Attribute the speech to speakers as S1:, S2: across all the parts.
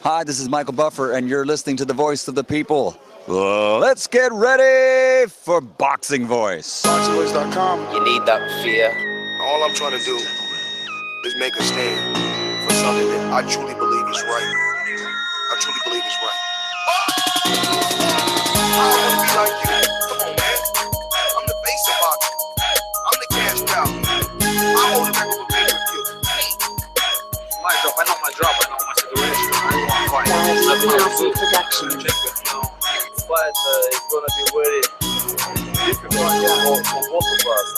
S1: Hi, this is Michael Buffer, and you're listening to the voice of the people. Let's get ready for Boxing Voice.
S2: Boxingvoice.com.
S3: You need that fear.
S2: All I'm trying to do is make a stand for something that I truly believe is right. I truly believe is right. I don't want to be like you. Come on, man. I'm the face of boxing. I'm the cash cow. I hold a record with pay-per-view.
S4: My drop, I know my drop, I know my situation. I don't want to fight.
S5: Garcia production.
S3: But it's gonna be very difficult for both of us.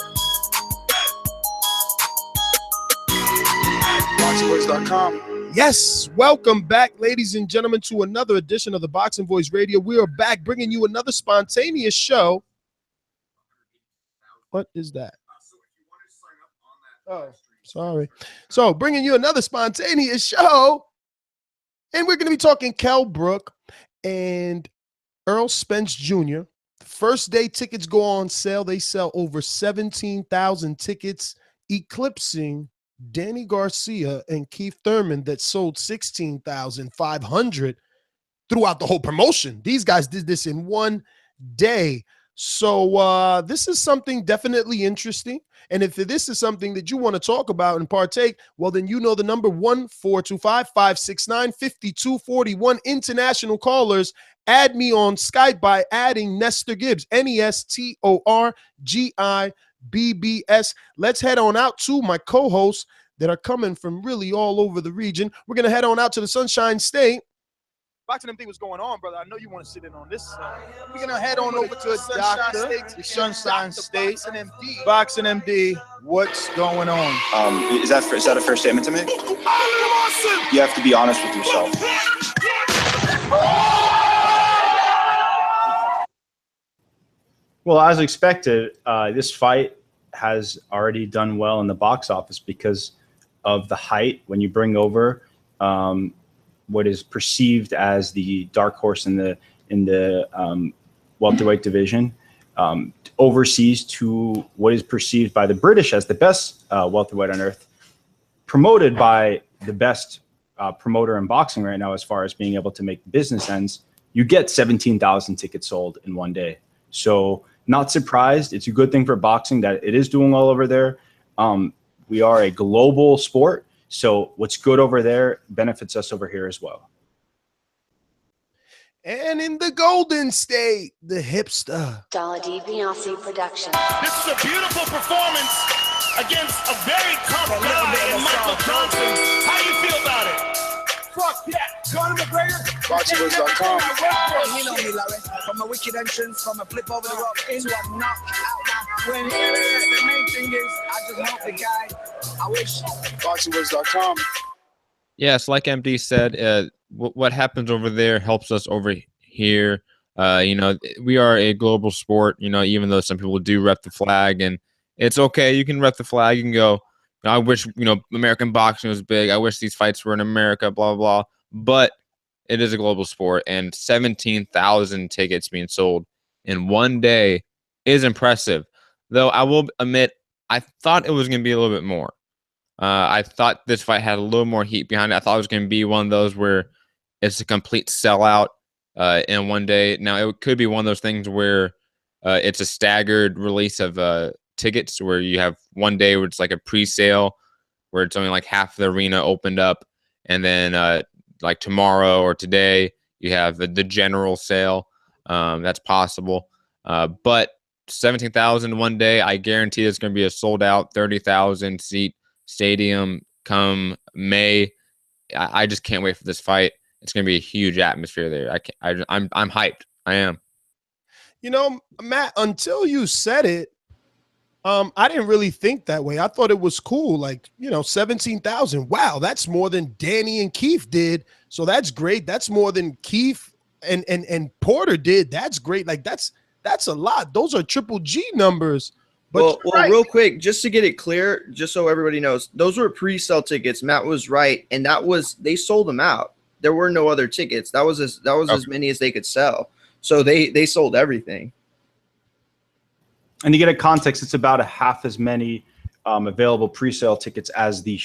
S2: Boxingvoice.com.
S6: Yes, welcome back, ladies and gentlemen, to another edition of the Boxing Voice Radio. We are back bringing you another spontaneous show. What is that? Oh, sorry. So, bringing you another spontaneous show, and we're going to be talking Kell Brook and Errol Spence Jr. First day tickets go on sale. They sell over 17,000 tickets, eclipsing Danny Garcia and Keith Thurman that sold 16,500 throughout the whole promotion. These guys did this in one day. So this is something definitely interesting. And if this is something that you want to talk about and partake, well, then you know the number 1-425-569-5241. International callers, add me on Skype by adding Nestor Gibbs, NESTORGIBBS. Let's head on out to my co-hosts that are coming from really all over the region. We're going to head on out to the Sunshine State.
S7: Boxing MD, what's going on, brother? I know you want to sit in on this.
S6: We're going to head on over to
S7: the Sunshine State. Boxing MD, what's going on?
S8: Is that a fair statement to make? You have to be honest with yourself.
S9: Well, as expected, this fight has already done well in the box office because of the height. When you bring over what is perceived as the dark horse in the welterweight division, overseas to what is perceived by the British as the best welterweight on earth, promoted by the best promoter in boxing right now as far as being able to make business ends, you get 17,000 tickets sold in one day. So not surprised. It's a good thing for boxing that it is doing well over there. We are a global sport. So what's good over there benefits us over here as well.
S6: And in the Golden State, the hipster.
S5: Dollar DiBiase production.
S10: This is a beautiful performance against a very tough guy in Michael Johnson. How do you feel about it?
S11: Fuck that. Conor McGregor.
S2: Boxingvoice.com.
S11: You know me, Larry. From a wicked entrance, from a flip over the rock into a knockout. When the main thing is, I just help the guy. I wish.
S2: Boxingvoice.com.
S12: Yes, like MD said, what happens over there helps us over here. We are a global sport, even though some people do rep the flag, and it's okay. You can rep the flag. You can go, I wish, American boxing was big. I wish these fights were in America, blah, blah, blah. But it is a global sport, and 17,000 tickets being sold in one day is impressive. Though I will admit, I thought it was going to be a little bit more. I thought this fight had a little more heat behind it. I thought it was going to be one of those where it's a complete sellout in one day. Now, it could be one of those things where it's a staggered release of tickets where you have one day where it's like a pre-sale where it's only like half the arena opened up. And then like tomorrow or today, you have the general sale. That's possible. But 17,000 one day, I guarantee it's going to be a sold out 30,000 seat stadium come May. I just can't wait for this fight. It's going to be a huge atmosphere there. I'm hyped. I am.
S6: Matt, until you said it, I didn't really think that way. I thought it was cool. Like, 17,000. Wow, that's more than Danny and Keith did. So that's great. That's more than Keith and Porter did. That's great. Like, that's a lot. Those are triple G numbers. But
S13: well, real quick, just to get it clear, just so everybody knows, those were pre-sale tickets. Matt was right, and they sold them out. There were no other tickets. That was as many as they could sell. So they sold everything.
S9: And to get a context, it's about a half as many available pre-sale tickets as the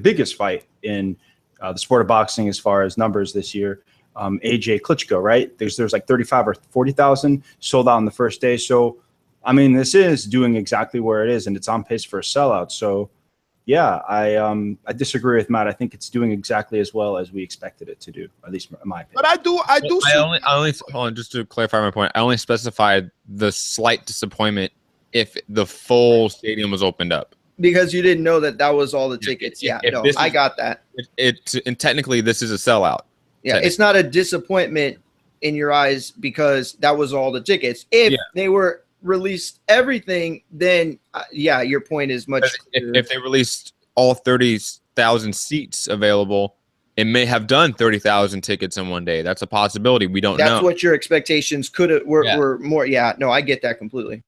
S9: biggest fight in the sport of boxing as far as numbers this year. AJ Klitschko, right? There's like 35 or 40,000 sold out on the first day. So, I mean, this is doing exactly where it is, and it's on pace for a sellout. So, yeah, I disagree with Matt. I think it's doing exactly as well as we expected it to do, at least in my opinion.
S6: But I do.
S12: I only hold on, just to clarify my point. I only specified the slight disappointment if the full stadium was opened up.
S13: Because you didn't know that was all the tickets. Yeah, no, I got that.
S12: And technically, this is a sellout.
S13: Yeah, it's not a disappointment in your eyes because that was all the tickets. If they were released everything, then yeah, your point is much clearer.
S12: If they released all 30,000 seats available, it may have done 30,000 tickets in one day. That's a possibility. We don't know.
S13: That's what your expectations were more. Yeah, no, I get that completely.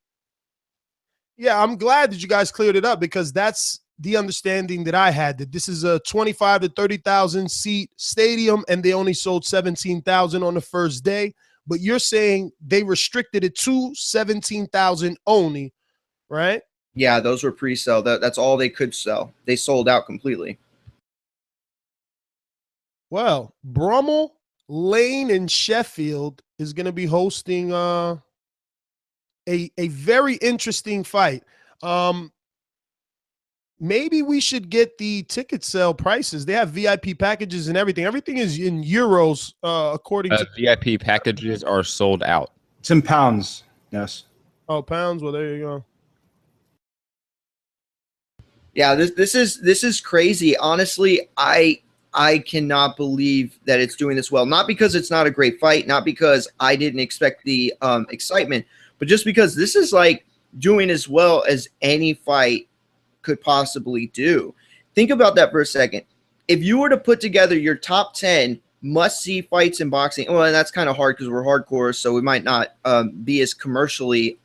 S6: Yeah, I'm glad that you guys cleared it up because that's the understanding that I had, that this is a 25 to 30,000 seat stadium and they only sold 17,000 on the first day. But you're saying they restricted it to 17,000 only, right?
S13: Yeah, those were pre-sale. That's all they could sell. They sold out completely.
S6: Well, Bramall Lane in Sheffield is going to be hosting a very interesting fight. Maybe we should get the ticket sale prices. They have VIP packages and everything. Everything is in euros, according to
S12: VIP packages are sold out.
S9: It's in pounds. Yes.
S6: Oh, pounds. Well, there you go.
S13: Yeah, this is crazy. Honestly, I cannot believe that it's doing this well. Not because it's not a great fight, not because I didn't expect the excitement, but just because this is like doing as well as any fight could possibly do. Think about that for a second. If you were to put together your top 10 must-see fights in boxing, well, and that's kind of hard because we're hardcore, so we might not be as commercially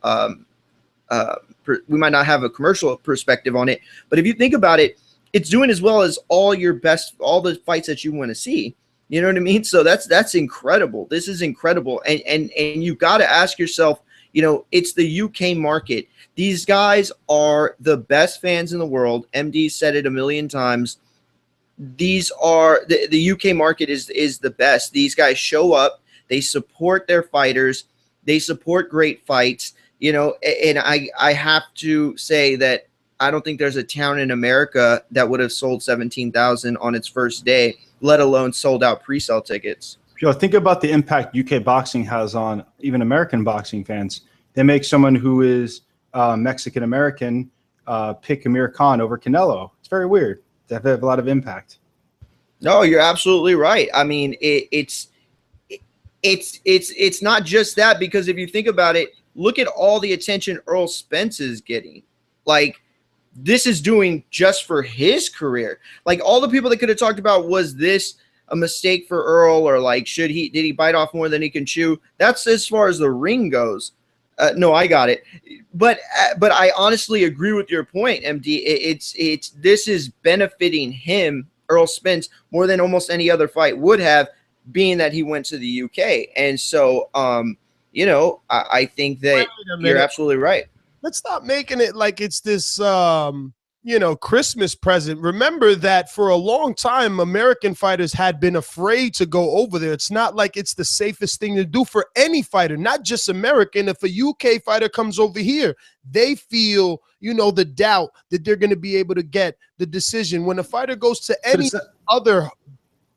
S13: we might not have a commercial perspective on it. But if you think about it, it's doing as well as all the fights that you want to see. You know what I mean? So that's incredible. This is incredible. And you got to ask yourself, you know, it's the UK market. These guys are the best fans in the world. MD said it a million times. These are the UK market is the best. These guys show up. They support their fighters. They support great fights. You know, and I have to say that I don't think there's a town in America that would have sold 17,000 on its first day, let alone sold out pre-sale tickets.
S9: Joe, think about the impact UK boxing has on even American boxing fans. They make someone who is Mexican-American pick Amir Khan over Canelo. It's very weird. They have a lot of impact.
S13: No, you're absolutely right. I mean, it's not just that, because if you think about it, look at all the attention Errol Spence is getting. Like, this is doing just for his career. Like, all the people that could have talked about, was this a mistake for Earl, or like, did he bite off more than he can chew? That's as far as the ring goes. No, I got it. But I honestly agree with your point, MD. This is benefiting him, Errol Spence, more than almost any other fight would have, being that he went to the UK. And so, you know, I think that you're absolutely right.
S6: Let's stop making it like it's this, you know, Christmas present. Remember that for a long time, American fighters had been afraid to go over there. It's not like it's the safest thing to do for any fighter, not just American. If a UK fighter comes over here, they feel, you know, the doubt that they're going to be able to get the decision. When a fighter goes to any other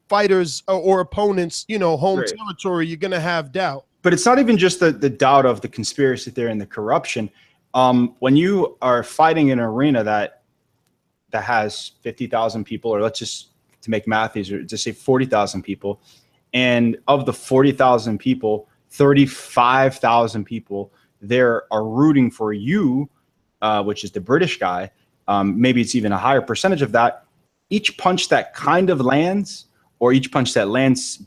S6: fighters or opponents, you know, home territory, you're going to have doubt.
S9: But it's not even just the doubt of the conspiracy theory and the corruption. When you are fighting in an arena that has 50,000 people, or let's just, to make math easier, just say 40,000 people, and of the 40,000 people, 35,000 people there are rooting for you, which is the British guy. Maybe it's even a higher percentage of that. Each punch that kind of lands, or each punch that lands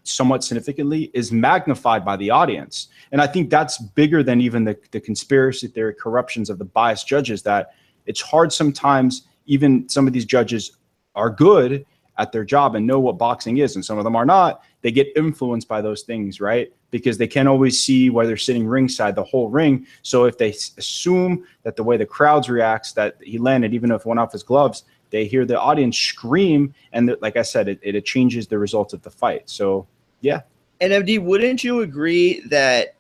S9: somewhat significantly, is magnified by the audience. And I think that's bigger than even the conspiracy theory corruptions of the biased judges, that it's hard sometimes. Even some of these judges are good at their job and know what boxing is, and some of them are not. They get influenced by those things, right? Because they can't always see where they're sitting ringside, the whole ring. So if they assume that the way the crowds reacts, that he landed, even if it went off his gloves, They hear the audience scream, and like I said, it changes the result of the fight. So yeah.
S13: And MD, wouldn't you agree that?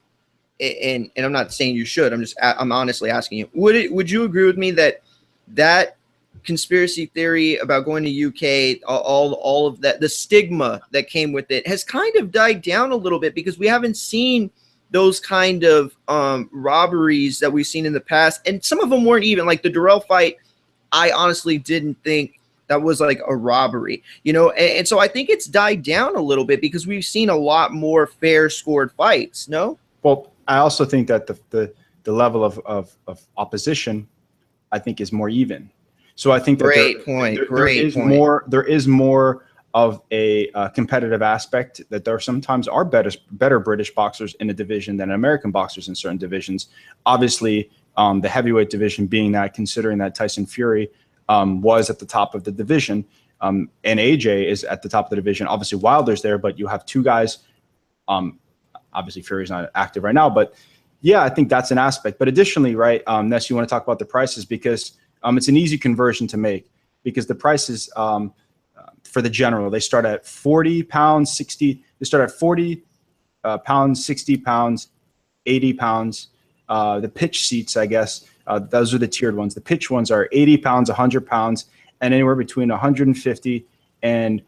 S13: And I'm not saying you should. I'm honestly asking you. Would you agree with me that conspiracy theory about going to UK, all of that, the stigma that came with it, has kind of died down a little bit, because we haven't seen those kind of robberies that we've seen in the past, and some of them weren't even like the Durrell fight. I honestly didn't think that was like a robbery, and so I think it's died down a little bit because we've seen a lot more fair scored fights. No,
S9: well, I also think that the level of opposition, I think, is more even. So I think that there is more of a competitive aspect, that there sometimes are better British boxers in a division than American boxers in certain divisions. Obviously, the heavyweight division being that, considering that Tyson Fury was at the top of the division, and AJ is at the top of the division. Obviously, Wilder's there, but you have two guys. Obviously, Fury's not active right now, but yeah, I think that's an aspect. But additionally, right, Ness, you want to talk about the prices, because it's an easy conversion to make, because the prices for the general, they start at 40 pounds, 60. They start at 40 pounds, 60 pounds, 80 pounds. The pitch seats, I guess, those are the tiered ones. The pitch ones are 80 pounds, 100 pounds, and anywhere between 150 and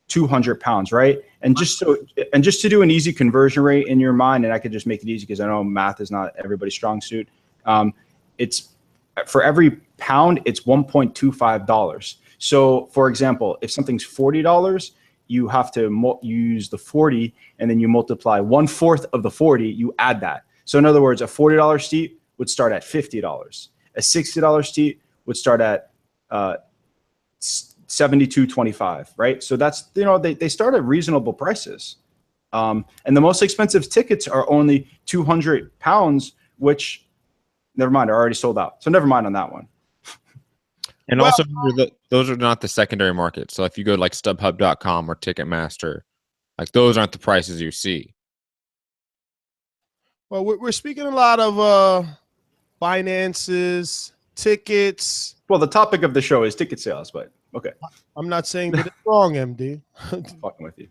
S9: 200 pounds, right? And just to do an easy conversion rate in your mind, and I could just make it easy because I know math is not everybody's strong suit. It's for every pound, it's $1.25. So, for example, if something's $40, you have to use the 40, and then you multiply 1/4 of the 40. You add that. So, in other words, a $40 seat would start at $50. A $60 seat would start at $72.25, right? So that's, they start at reasonable prices. And the most expensive tickets are only 200 pounds, which, never mind, are already sold out. So never mind on that one.
S12: And also, those are not the secondary market. So if you go to like StubHub.com or Ticketmaster, like those aren't the prices you see.
S6: Well, we're speaking a lot of finances, tickets.
S9: Well, the topic of the show is ticket sales, but okay.
S6: I'm not saying that it's wrong, MD.
S9: Fucking with you.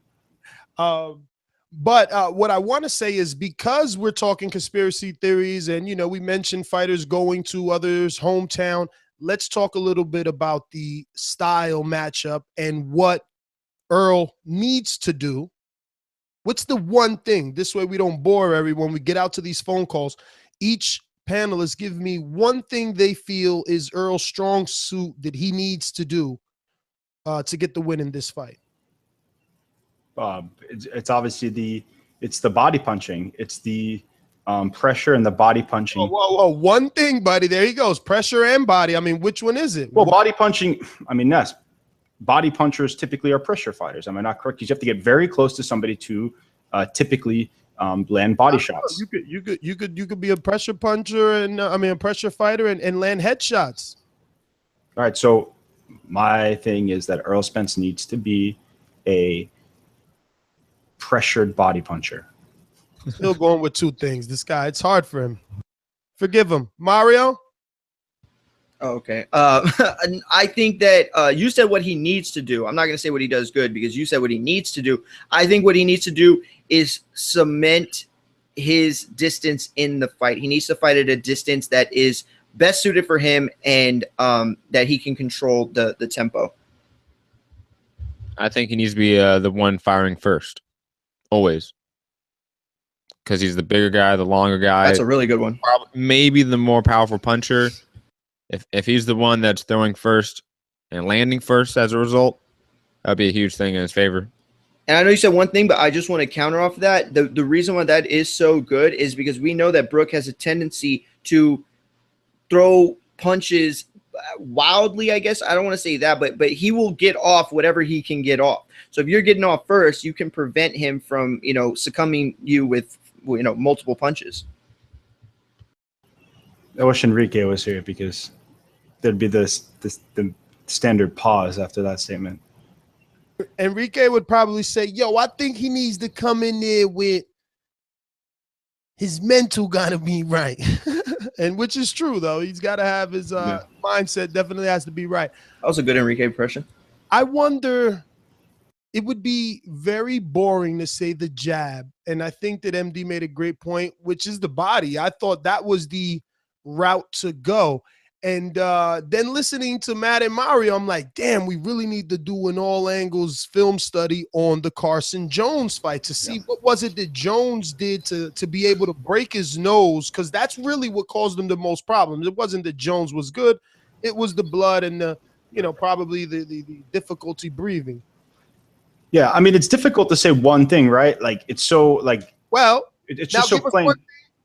S6: But what I want to say is, because we're talking conspiracy theories, and we mentioned fighters going to others' hometown, let's talk a little bit about the style matchup and what Earl needs to do. What's the one thing? This way we don't bore everyone. We get out to these phone calls. Each panelist give me one thing they feel is Earl's strong suit that he needs to do to get the win in this fight.
S9: It's obviously it's the body punching. It's the pressure and the body punching.
S6: Whoa. One thing, buddy. There he goes. Pressure and body. I mean, which one is it?
S9: Well, body punching. I mean, Ness, body punchers typically are pressure fighters. Am I not correct? You have to get very close to somebody to typically land body shots.
S6: You could be a pressure puncher and a pressure fighter and land headshots.
S9: All right. So my thing is that Errol Spence needs to be a pressured body puncher.
S6: Still going with two things. This guy, it's hard for him. Forgive him. Mario?
S13: Okay. I think that you said what he needs to do. I'm not going to say what he does good, because you said what he needs to do. I think what he needs to do is cement his distance in the fight. He needs to fight at a distance that is best suited for him, and that he can control the tempo.
S12: I think he needs to be the one firing first. Always. Because he's the bigger guy, the longer guy.
S13: That's a really good one.
S12: Maybe the more powerful puncher. If he's the one that's throwing first and landing first as a result, that'd be a huge thing in his favor.
S13: And I know you said one thing, but I just want to counter off that. The reason why that is so good is because we know that Brook has a tendency to throw punches wildly, I guess. I don't want to say that, but he will get off whatever he can get off. So if you're getting off first, you can prevent him from, succumbing you with, multiple punches.
S9: I wish Enrique was here, because there'd be the standard pause after that statement.
S6: Enrique would probably say, yo, I think he needs to come in there with his mental gotta be right. And which is true, though. He's got to have his mindset definitely has to be right.
S13: That was a good Enrique impression.
S6: I wonder, it would be very boring to say the jab. And I think that MD made a great point, which is the body. I thought that was the route to go. And then listening to Matt and Mario, I'm like, damn, we really need to do an all angles film study on the Carson Jones fight to see what was it that Jones did to be able to break his nose, because that's really what caused him the most problems. It wasn't that Jones was good. It was the blood and the, probably the difficulty breathing.
S9: Yeah, I mean, it's difficult to say one thing, right? Like, it's so, like,
S6: well,
S9: it's just so plain.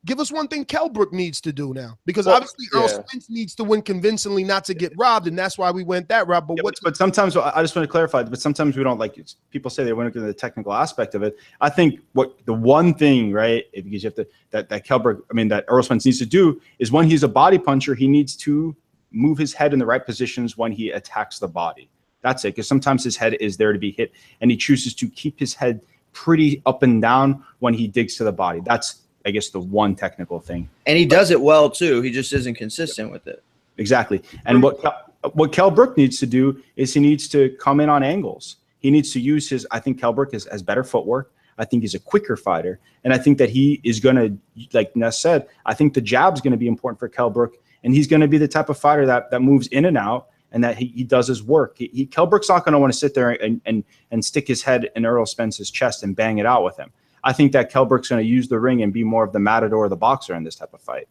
S6: Give us one thing Kell Brook needs to do now, because obviously Earl Spence needs to win convincingly not to get robbed, and that's why we went that route. But
S9: sometimes I just want to clarify. But sometimes we don't like it. People say they want to get into the technical aspect of it. I think what the one thing, right? Because you have to that Kell Brook, that Earl Spence needs to do is when he's a body puncher, he needs to move his head in the right positions when he attacks the body. That's it. Because sometimes his head is there to be hit, and he chooses to keep his head pretty up and down when he digs to the body. That's, I guess, the one technical thing. And
S13: he does it well too. He just isn't consistent with it.
S9: Exactly. And what Kell Brook needs to do is he needs to come in on angles. He needs to use his, I think Kell Brook has better footwork. I think he's a quicker fighter. And I think that he is going to, like Ness said, I think the jab's going to be important for Kell Brook. And he's going to be the type of fighter that moves in and out and that he does his work. Kell Brook's not going to want to sit there and stick his head in Earl Spence's chest and bang it out with him. I think that Kell Brook's going to use the ring and be more of the matador or the boxer in this type of fight.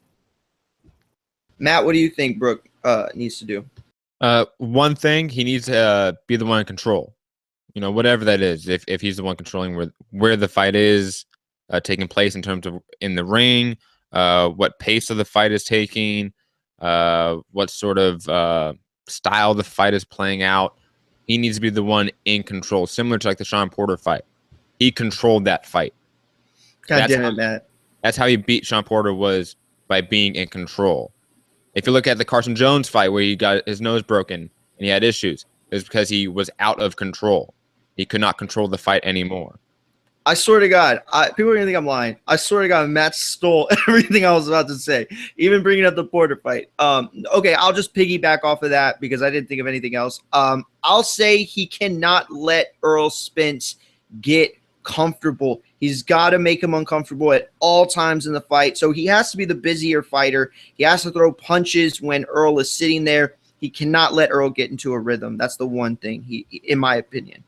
S13: Matt, what do you think Brook needs to do?
S12: One thing, he needs to be the one in control. Whatever that is. If he's the one controlling where the fight is taking place in terms of in the ring, what pace of the fight is taking, what sort of style the fight is playing out. He needs to be the one in control, similar to like the Sean Porter fight. He controlled that fight.
S13: God damn it, Matt.
S12: That's how he beat Sean Porter, was by being in control. If you look at the Carson Jones fight where he got his nose broken and he had issues, it was because he was out of control. He could not control the fight anymore.
S13: I swear to God, people are going to think I'm lying. I swear to God, Matt stole everything I was about to say, even bringing up the Porter fight. Okay, I'll just piggyback off of that because I didn't think of anything else. I'll say he cannot let Earl Spence get comfortable. He's got to make him uncomfortable at all times in the fight. So he has to be the busier fighter. He has to throw punches when Earl is sitting there. He cannot let Earl get into a rhythm. That's the one thing, in my opinion.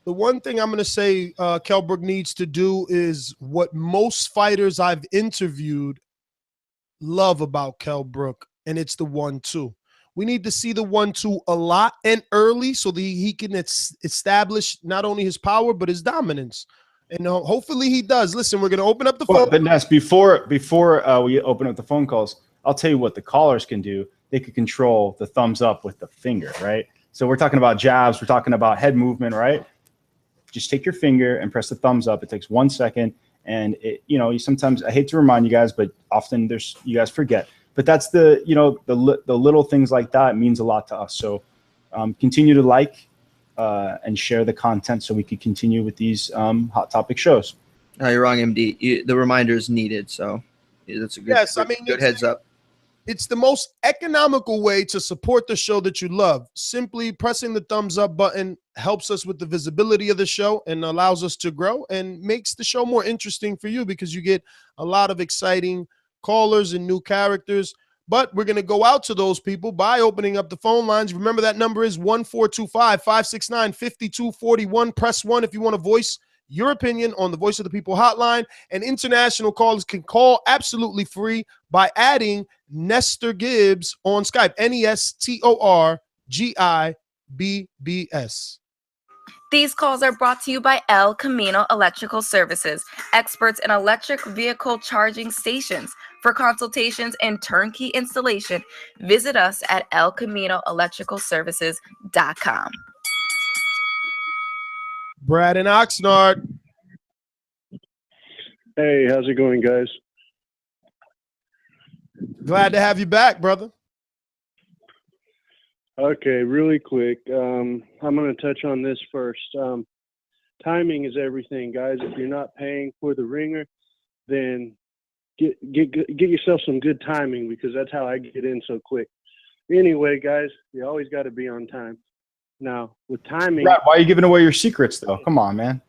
S6: The one thing I'm going to say Kell Brook needs to do is what most fighters I've interviewed love about Kell Brook, and it's the 1-2. We need to see the 1-2 a lot and early so that he can establish not only his power but his dominance. And hopefully he does. Listen, we're going to open up the phone.
S9: But Ness, before we open up the phone calls, I'll tell you what the callers can do. They could control the thumbs up with the finger, right? So we're talking about jabs. We're talking about head movement, right? Just take your finger and press the thumbs up. It takes 1 second. And, you sometimes, I hate to remind you guys, but often you guys forget. But that's the little things like that means a lot to us. So continue to like and share the content so we can continue with these hot topic shows.
S13: No, you're wrong, MD. The reminder is needed. So that's a good heads up.
S6: It's the most economical way to support the show that you love. Simply pressing the thumbs up button helps us with the visibility of the show and allows us to grow and makes the show more interesting for you because you get a lot of exciting callers and new characters. But we're going to go out to those people by opening up the phone lines. Remember, that number is 1-425-569-5241. Press 1 if you want to voice your opinion on the Voice of the People hotline. And international callers can call absolutely free by adding Nestor Gibbs on Skype. NESTORGIBBS.
S14: These calls are brought to you by El Camino Electrical Services, experts in electric vehicle charging stations. For consultations and turnkey installation, visit us at elcaminoelectricalservices.com.
S6: Brad and Oxnard.
S15: Hey, how's it going, guys?
S6: Glad to have you back, brother.
S15: Okay, really quick. I'm going to touch on this first. Timing is everything, guys. If you're not paying for the ringer, then get yourself some good timing, because that's how I get in so quick. Anyway, guys, you always got to be on time. Now, with timing,
S9: Right, why are you giving away your secrets, though? Come on, man.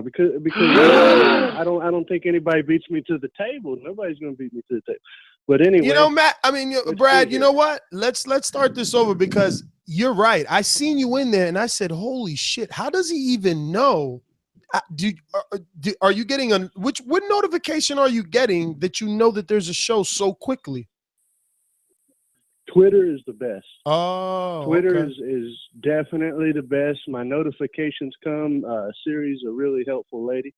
S15: because I don't think anybody beats me to the table. Nobody's going to beat me to the table. But anyway,
S6: You know, Matt, I mean, Brad, you know what? Let's start this over, because you're right. I seen you in there and I said, holy shit, how does he even know? Are you getting what notification are you getting that you know that there's a show so quickly?
S15: Twitter is the best.
S6: Oh,
S15: Twitter
S6: okay.
S15: is definitely the best. My notifications come. Siri's a really helpful lady.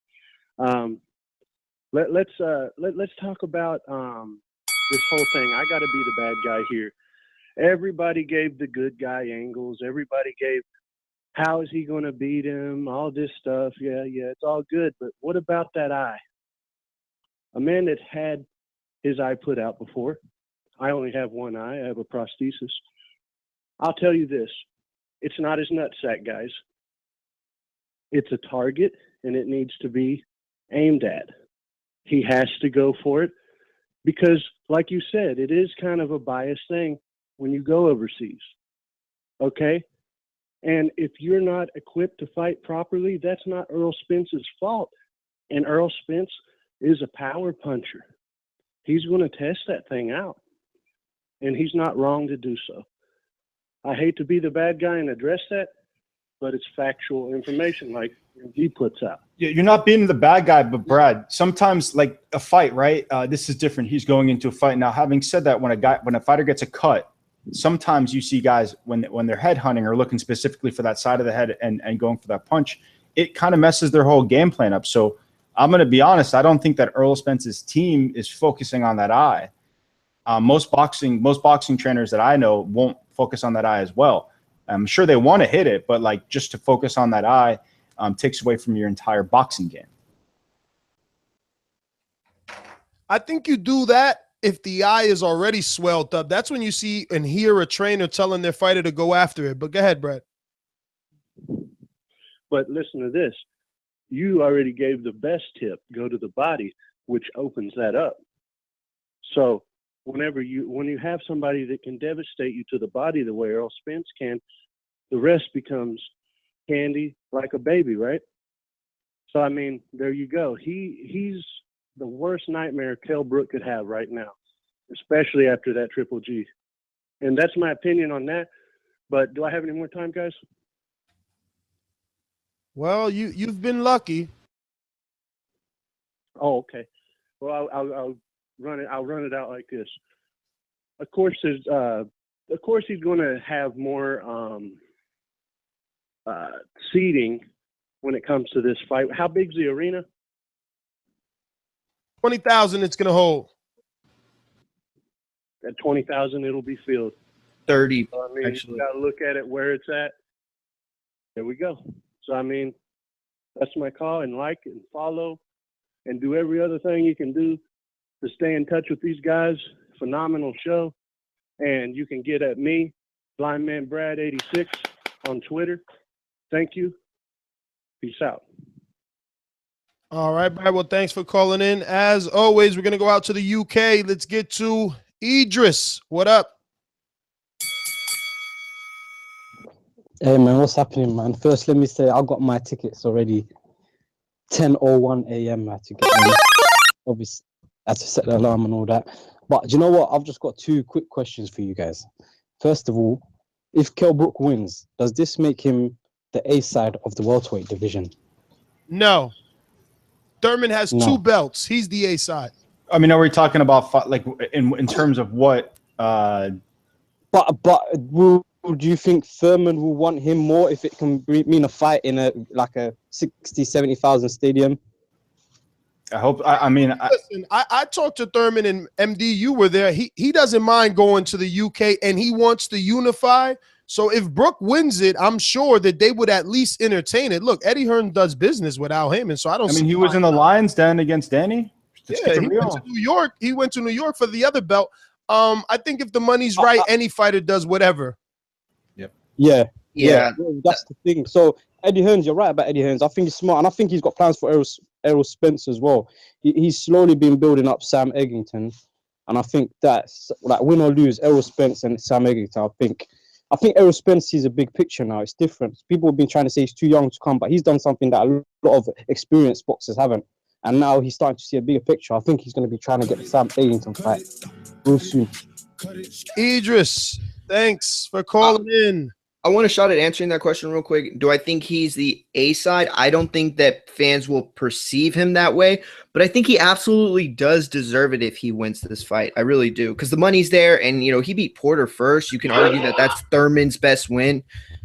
S15: Let's talk about this whole thing. I got to be the bad guy here. Everybody gave the good guy angles. Everybody gave, how is he going to beat him? All this stuff. Yeah, it's all good. But what about that eye? A man that had his eye put out before. I only have one eye. I have a prosthesis. I'll tell you this. It's not his nutsack, guys. It's a target, and it needs to be aimed at. He has to go for it because, like you said, it is kind of a biased thing when you go overseas. Okay? And if you're not equipped to fight properly, that's not Errol Spence's fault. And Errol Spence is a power puncher. He's going to test that thing out. And he's not wrong to do so. I hate to be the bad guy and address that, but it's factual information like he puts out.
S9: You're not being the bad guy, but Brad, sometimes like a fight, right? This is different. He's going into a fight. Now, having said that, when a fighter gets a cut, sometimes you see guys when they're head hunting or looking specifically for that side of the head and going for that punch, it kind of messes their whole game plan up. So I'm going to be honest. I don't think that Errol Spence's team is focusing on that eye. Most boxing trainers that I know won't focus on that eye as well. I'm sure they want to hit it, but like just to focus on that eye takes away from your entire boxing game.
S6: I think you do that if the eye is already swelled up. That's when you see and hear a trainer telling their fighter to go after it. But go ahead, Brad.
S15: But listen to this. You already gave the best tip. Go to the body, which opens that up. So when you have somebody that can devastate you to the body the way Errol Spence can, the rest becomes candy like a baby, right? So, I mean, there you go. He's the worst nightmare Kell Brook could have right now, especially after that Triple G. And that's my opinion on that. But do I have any more time, guys?
S6: Well, you've been lucky.
S15: Oh, okay. Well, I'll run it out like this. Of course, he's going to have more seating when it comes to this fight. How big's the arena?
S6: 20,000 it's going to hold.
S15: At 20,000, it'll be filled.
S13: 30.
S15: So, I mean,
S13: actually.
S15: you got to look at it where it's at. There we go. So, I mean, that's my call. And like and follow and do every other thing you can do to stay in touch with these guys. Phenomenal show. And you can get at me, BlindManBrad86 on Twitter. Thank you. Peace out.
S6: All right, Brad. Well, thanks for calling in. As always, we're going to go out to the UK. Let's get to Idris. What up?
S16: Hey, man, what's happening, man? First, let me say I got my tickets already. 10:01 a.m. I had to get them. Obviously, I had to set the alarm and all that. But do you know what? I've just got two quick questions for you guys. First of all, if Kell Brook wins, does this make him the A side of the welterweight division?
S6: No. Thurman has two belts. He's the A side.
S9: I mean, are we talking about like in terms of what?
S16: But do you think Thurman will want him more if it can mean a fight in a 60,000-70,000 stadium?
S9: I hope. Listen,
S6: I talked to Thurman and MD. You were there. He doesn't mind going to the UK and he wants to unify. So if Brook wins it, I'm sure that they would at least entertain it. Look, Eddie Hearn does business without him, and so I don't.
S9: I mean, he was in the Lions Den against Danny.
S6: Yeah, he went to New York. He went to New York for the other belt. I think if the money's right, any fighter does whatever.
S16: Yeah, that's the thing. So Eddie Hearns, you're right about Eddie Hearns. I think he's smart, and I think he's got plans for Errol Spence as well. He's slowly been building up Sam Eggington, and I think that's like win or lose, Errol Spence and Sam Eggington. I think Errol Spence sees a big picture now. It's different. People have been trying to say he's too young to come, but he's done something that a lot of experienced boxers haven't. And now he's starting to see a bigger picture. I think he's going to be trying to get the Sam Eggington fight real soon.
S6: Idris, thanks for calling in.
S13: I want a shot at answering that question real quick. Do I think he's the A side? I don't think that fans will perceive him that way, but I think he absolutely does deserve it if he wins this fight. I really do, because the money's there, and he beat Porter first. You can argue that that's Thurman's best win,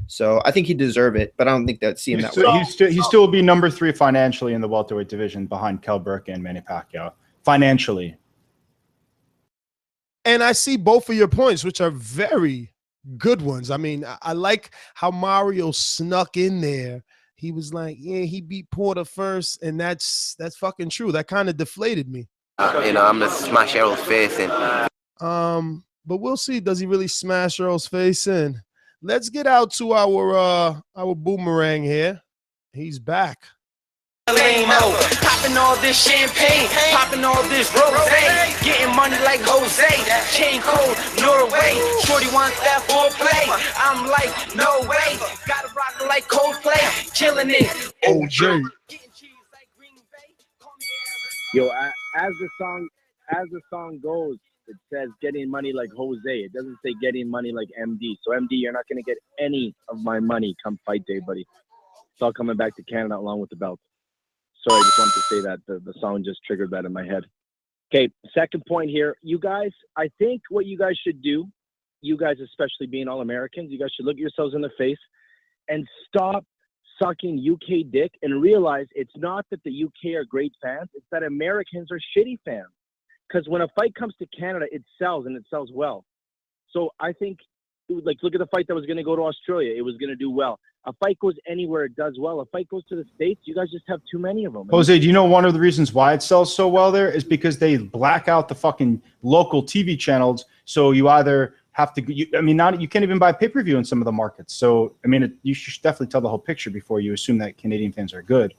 S13: so I think he deserve it. But I don't think see him that way.
S9: He still will be number 3 financially in the welterweight division behind Kell Brook and Manny Pacquiao financially.
S6: And I see both of your points, which are very good ones. I mean, I like how Mario snuck in there. He was like, yeah, he beat Porter first, and that's fucking true. That kind of deflated me.
S3: I'm gonna smash Errol's face in.
S6: But we'll see. Does he really smash Errol's face in? Let's get out to our boomerang here. He's back.
S10: Popping all this champagne, popping all this rosé, getting money like Jose, chain code Norway, shorty wants that foreplay. I'm like, no way, gotta rock it like Coldplay, killing it.
S6: OJ.
S17: Yo, as the song goes, it says getting money like Jose. It doesn't say getting money like MD. So MD, you're not gonna get any of my money come fight day, buddy. It's all coming back to Canada along with the belt. Sorry, I just wanted to say that. The song just triggered that in my head. Okay, second point here. You guys, I think what you guys should do, you guys especially being all Americans, you guys should look yourselves in the face and stop sucking UK dick and realize it's not that the UK are great fans, it's that Americans are shitty fans. Because when a fight comes to Canada, it sells, and it sells well. So I think, like, look at the fight that was going to go to Australia. It was going to do well. A fight goes anywhere, it does well. A fight goes to the States, you guys just have too many of them.
S9: Jose, do you know one of the reasons why it sells so well there is because they black out the fucking local TV channels. So you either have to, you can't even buy pay-per-view in some of the markets. So, you should definitely tell the whole picture before you assume that Canadian fans are good.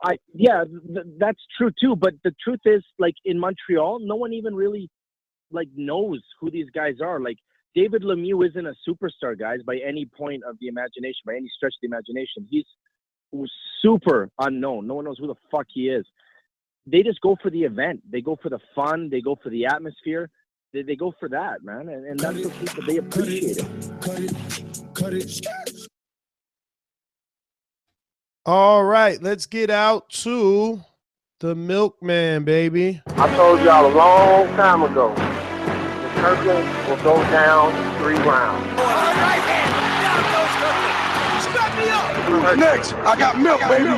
S17: That's true too. But the truth is, like, in Montreal, no one even really knows who these guys are. Like, David Lemieux isn't a superstar, guys, by any point of the imagination, by any stretch of the imagination. He's super unknown. No one knows who the fuck he is. They just go for the event. They go for the fun. They go for the atmosphere. They go for that, man. And that's what people, they appreciate it.
S6: Cut it. All right, let's get out to the milkman, baby.
S18: I told y'all a long time ago. Kirkland will go down 3 rounds.
S2: Next, I got milk, baby.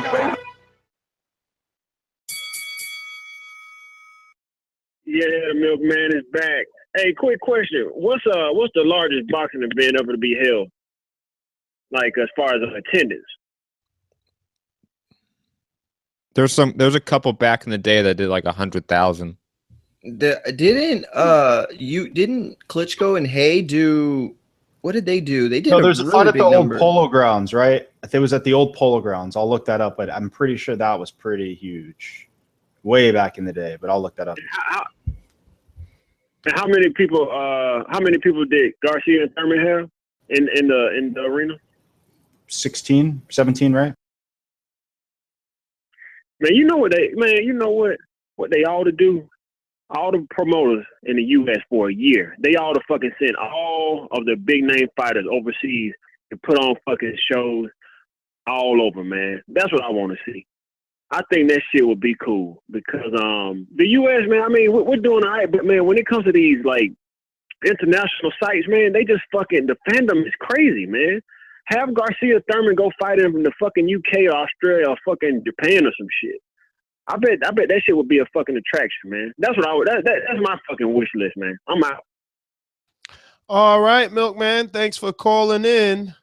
S19: Yeah, the milkman is back. Hey, quick question. What's the largest boxing event ever to be held? Like, as far as attendance?
S12: There's a couple back in the day that did like 100,000.
S13: Didn't Klitschko and Hay do? What did they do? They did.
S9: No, there's a fight at the
S13: number.
S9: old Polo Grounds, right? It was at the old Polo Grounds. I'll look that up, but I'm pretty sure that was pretty huge, way back in the day. But I'll look that up.
S19: How many people? How many people did Garcia and Thurman have in the arena?
S9: 16, 17, right?
S19: Man, you know what they ought to do? All the promoters in the U.S. for a year, they ought to fucking send all of the big name fighters overseas to put on fucking shows all over, man. That's what I want to see. I think that shit would be cool because the U.S., man, we're doing all right, but man, when it comes to these like international sites, man, they just fucking, the fandom is crazy, man. Have Garcia Thurman go fight him in the fucking UK or Australia or fucking Japan or some shit. I bet that shit would be a fucking attraction, man. That's what I would. That's my fucking wish list, man. I'm out.
S6: All right, Milkman. Thanks for calling in.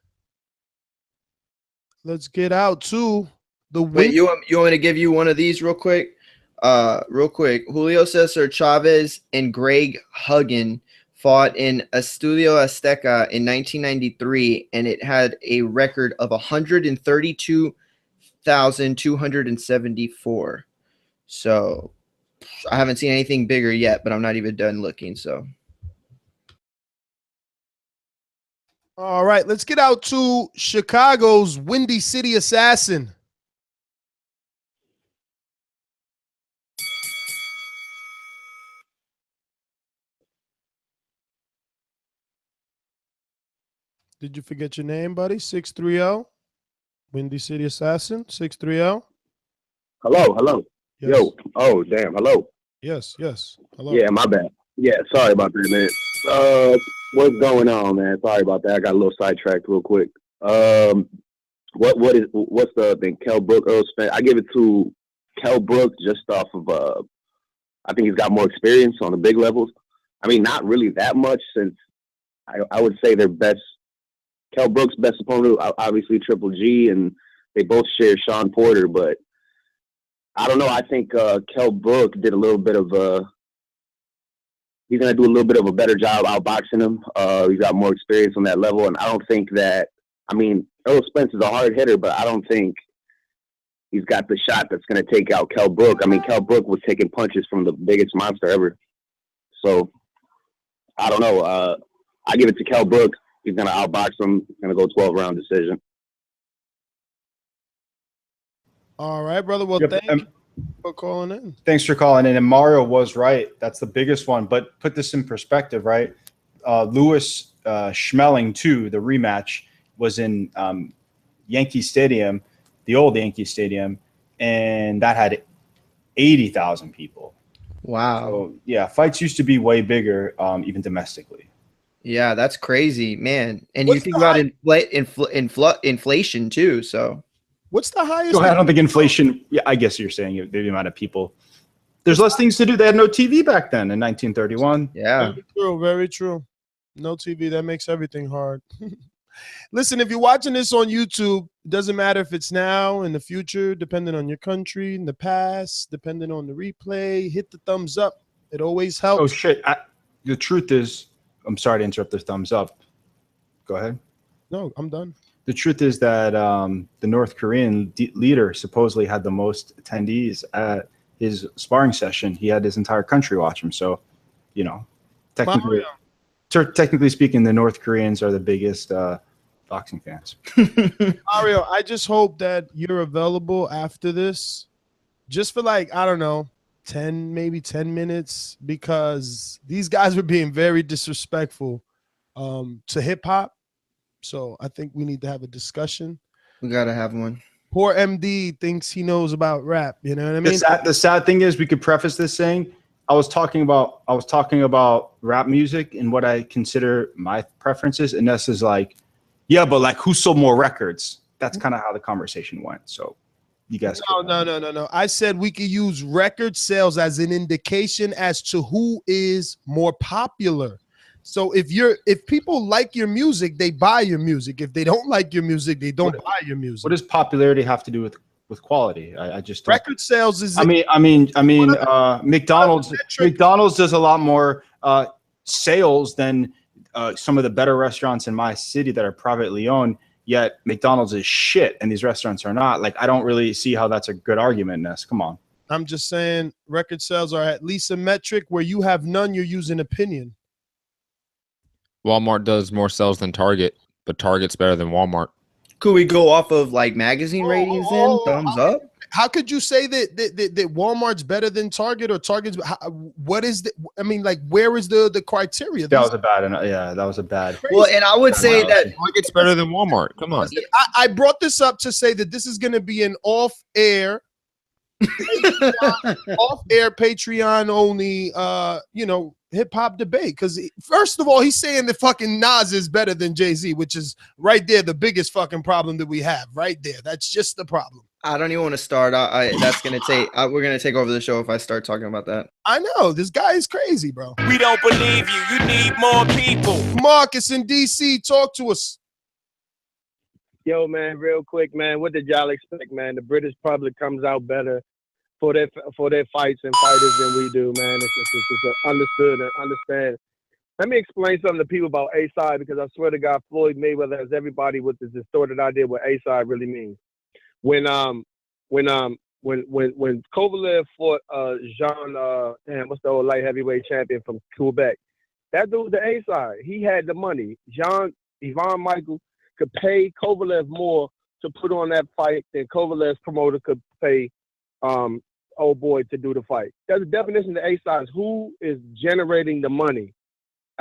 S6: Let's get out to the win.
S13: Wait, you want me to give you one of these real quick? Julio Cesar Chavez and Greg Huggan fought in Estudio Azteca in 1993, and it had a record of 132 1,274. So I haven't seen anything bigger yet, but I'm not even done looking. So.
S6: All right, let's get out to Chicago's Windy City Assassin. Did you forget your name, buddy? 630 Windy City Assassin, 630.
S20: Hello.
S6: Yes.
S20: Yo. Oh, damn. Hello.
S6: Yes. Hello.
S20: Yeah, my bad. Yeah, sorry about that, man. What's going on, man? Sorry about that. I got a little sidetracked real quick. What's the thing? Kell Brook-Errol Spence. I give it to Kell Brook just off of I think he's got more experience on the big levels. I mean, not really that much, since I would say their best. Kell Brook's best opponent, obviously Triple G, and they both share Sean Porter, but I don't know. I think Kell Brook did a little bit of he's going to do a little bit of a better job outboxing him. He's got more experience on that level, and I don't think that, I mean, Errol Spence is a hard hitter, but I don't think he's got the shot that's going to take out Kell Brook. I mean, Kell Brook was taking punches from the biggest monster ever. So, I don't know. I give it to Kell Brook. He's going to outbox him. He's going to go 12-round decision.
S6: All right, brother. Well, thank you for calling in.
S9: Thanks for calling in. And Mario was right. That's the biggest one. But put this in perspective, right? Lewis Schmeling 2, the rematch, was in Yankee Stadium, the old Yankee Stadium, and that had 80,000 people.
S13: Wow.
S9: So, yeah, fights used to be way bigger, even domestically.
S13: Yeah, that's crazy, man. And you think about inflation too. So,
S6: what's the highest?
S9: I don't think inflation. Yeah, I guess you're saying the amount of people. There's less things to do. They had no TV back then in 1931.
S13: Yeah,
S6: very true. No TV. That makes everything hard. Listen, if you're watching this on YouTube, it doesn't matter if it's now, in the future, depending on your country, in the past, depending on the replay. Hit the thumbs up. It always helps.
S9: Oh shit! The truth is, I'm sorry to interrupt the thumbs up. Go ahead.
S6: No, I'm done.
S9: The truth is that the North Korean leader supposedly had the most attendees at his sparring session. He had his entire country watch him. So, technically speaking, the North Koreans are the biggest boxing fans.
S6: Mario, I just hope that you're available after this, just for I don't know, 10 minutes, because these guys were being very disrespectful to hip hop. So I think we need to have a discussion.
S13: We gotta have one.
S6: Poor MD thinks he knows about rap. You know what I mean?
S9: The sad thing is, we could preface this saying, I was talking about rap music and what I consider my preferences, and this is yeah, but who sold more records? That's kind of how the conversation went. So you guys.
S6: No. I said we could use record sales as an indication as to who is more popular. So if people like your music, they buy your music. If they don't like your music, they don't buy your music.
S9: What does popularity have to do with quality? I just don't.
S6: Record sales is.
S9: McDonald's does a lot more sales than some of the better restaurants in my city that are privately owned. Yet McDonald's is shit, and these restaurants are not. I don't really see how that's a good argument, Ness. Come on.
S6: I'm just saying, record sales are at least a metric. Where you have none, you're using opinion.
S12: Walmart does more sales than Target, but Target's better than Walmart.
S13: Could we go off of magazine ratings then? Thumbs up?
S6: How could you say that Walmart's better than Target, or Target's? What is the? I mean, where is the criteria?
S9: That was a bad.
S13: Well, and I would say that
S12: Target's better than Walmart. Come on.
S6: I brought this up to say that this is going to be an off-air Patreon only, hip hop debate. Because first of all, he's saying that fucking Nas is better than Jay-Z, which is right there the biggest fucking problem that we have. Right there, that's just the problem.
S13: I don't even want to start. That's gonna take. We're gonna take over the show if I start talking about that.
S6: I know this guy is crazy, bro.
S10: We don't believe you. You need more people.
S6: Marcus in DC, talk to us.
S15: Yo, man, real quick, man. What did y'all expect, man? The British public comes out better for their fights and fighters than we do, man. It's understood and understand. Let me explain something to people about A-side, because I swear to God, Floyd Mayweather has everybody with this distorted idea what A-side really means. When
S18: when Kovalev fought Jean, what's the old light heavyweight champion from Quebec? That dude's the A side. He had the money. Yvonne Michael could pay Kovalev more to put on that fight than Kovalev's promoter could pay old boy to do the fight. That's the definition of the A side. Who is generating the money,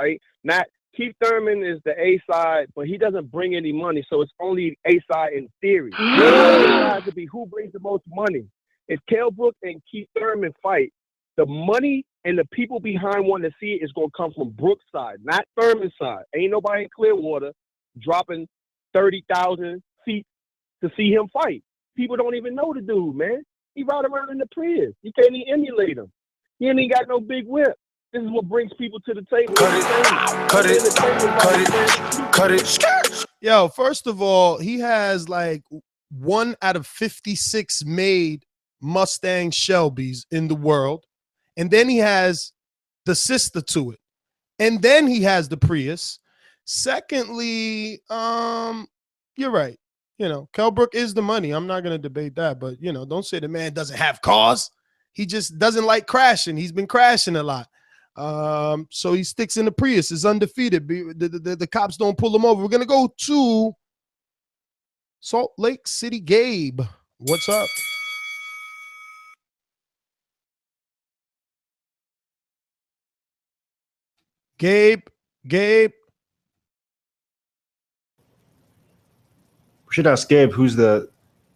S18: right? Not Keith Thurman is the A side, but he doesn't bring any money, so it's only A side in theory. The A side could be who brings the most money. If Kell Brook and Keith Thurman fight, the money and the people behind wanting to see it is going to come from Brook's side, not Thurman's side. Ain't nobody in Clearwater dropping 30,000 seats to see him fight. People don't even know the dude, man. He ride around in the Prius. You can't even emulate him. He ain't even got no big whip. This is what brings people to the table.
S2: Cut it.
S6: Yo, first of all, he has like 1 out of 56 made Mustang Shelbys in the world. And then he has the sister to it. And then he has the Prius. Secondly, you're right. You know, Kell Brook is the money. I'm not going to debate that. But, you know, don't say the man doesn't have cars. He just doesn't like crashing. He's been crashing a lot. So he sticks in the Prius. Is undefeated. The cops don't pull him over. We're going to go to Salt Lake City. Gabe, what's up? Gabe.
S9: We should ask Gabe who's the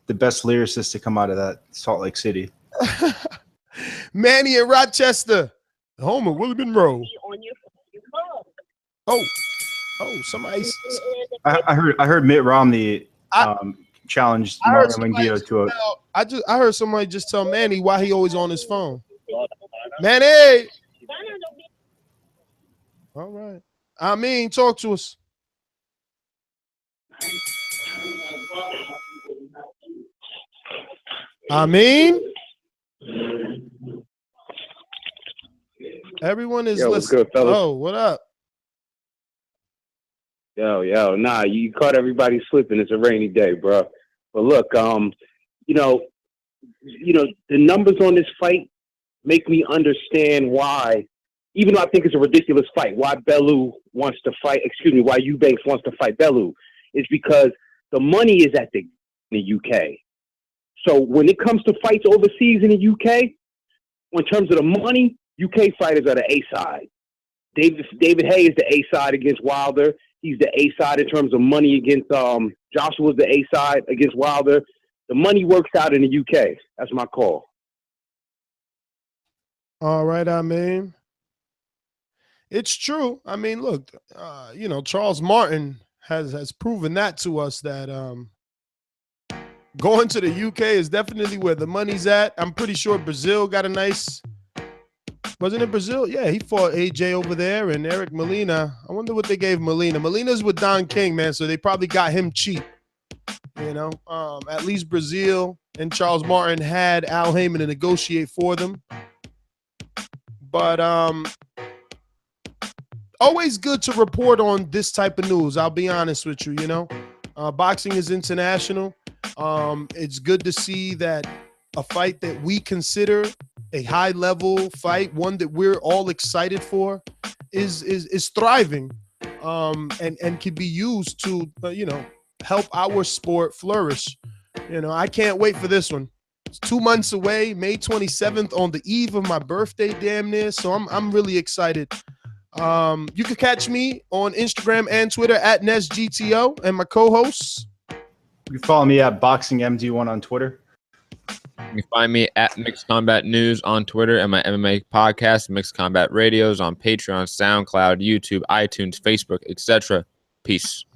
S9: best lyricist to come out of that Salt Lake City.
S6: Manny in Rochester, the home of Willie Monroe. Oh, somebody.
S9: I heard Mitt Romney challenged Mario Mangio to a.
S6: I heard somebody just tell Manny why he always on his phone. Manny. All right. I mean, talk to us. I mean, everyone is listening.
S20: Good, fellas?
S6: Oh, what up?
S20: Yo, nah, you caught everybody slipping. It's a rainy day, bro. But look, you know, the numbers on this fight make me understand why, even though I think it's a ridiculous fight, why why Eubanks wants to fight Bellew. It's because the money is at the UK. So when it comes to fights overseas in the UK, in terms of the money, UK fighters are the A side. David Hay is the A side against Wilder. He's the A side in terms of money against Joshua's the A side against Wilder. The money works out in the UK. That's my call.
S6: All right, I mean, it's true. I mean, look, you know, Charles Martin has proven that to us that going to the UK is definitely where the money's at. I'm pretty sure Brazil got a nice. Wasn't it Brazil? Yeah, he fought AJ over there and Eric Molina. I wonder what they gave Molina. Molina's with Don King, man, so they probably got him cheap. You know, at least Brazil and Charles Martin had Al Heyman to negotiate for them. But always good to report on this type of news. I'll be honest with you, you know. Boxing is international. It's good to see that a fight that we consider a high-level fight, one that we're all excited for, is thriving, and can be used to, you know, help our sport flourish. You know, I can't wait for this one. It's 2 months away, May 27th, on the eve of my birthday, damn near. So I'm really excited. You can catch me on Instagram and Twitter at NesGTO, and my co-hosts.
S9: You can follow me at BoxingMD1 on Twitter.
S12: You can find me at Mixed Combat News on Twitter and my MMA podcast, Mixed Combat Radios, on Patreon, SoundCloud, YouTube, iTunes, Facebook, etc. Peace.